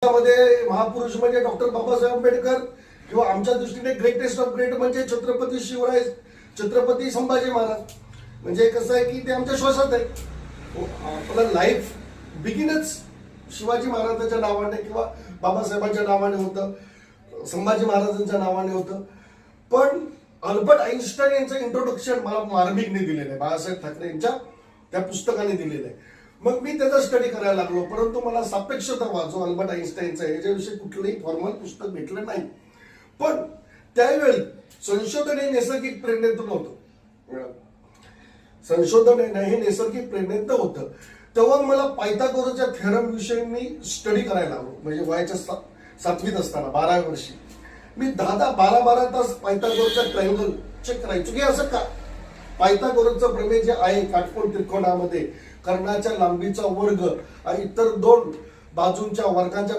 मध्ये महापुरुष म्हणजे डॉक्टर बाबासाहेब आंबेडकर किंवा आमच्या दृष्टीने ग्रेटेस्ट ऑफ ग्रेट म्हणजे छत्रपती शिवराय, छत्रपती संभाजी महाराज. म्हणजे कसं आहे की ते आमच्या श्वासात आहे. आपलं लाईफ बिगिनच शिवाजी महाराजांच्या नावाने किंवा बाबासाहेबांच्या नावाने होतं, संभाजी महाराजांच्या नावाने होतं. पण अल्बर्ट आईन्स्टाईन यांचं इंट्रोडक्शन मला मार्मिकने दिलेलं आहे, बाळासाहेब ठाकरे यांच्या त्या पुस्तकाने दिलेलं आहे. मग मी त्याचा स्टडी करायला लागलो, परंतु मला सापेक्षतावाद जो अल्बर्ट आईन्स्टाईनचा आहे याच्याविषयी कुठलंही फॉर्मल पुस्तक भेटलं नाही. पण त्यावेळी संशोधन हे नैसर्गिक प्रेरणेतून होतं, संशोधन हे नैसर्गिक प्रेरणेतून होतं. तेव्हा मला पायथागोरसच्या थेरम विषयी मी स्टडी करायला लागलो. म्हणजे वयाच्या 7वीत असताना 12 वर्षी मी 10-12 तास पायथागोरसचा ट्रायंगल चेक करायचो की असं का. पायथागोरसचं प्रमेय जे आहे काटकोन त्रिकोणामध्ये कर्णाच्या लांबीचा वर्ग इतर दोन बाजूंच्या वर्गांच्या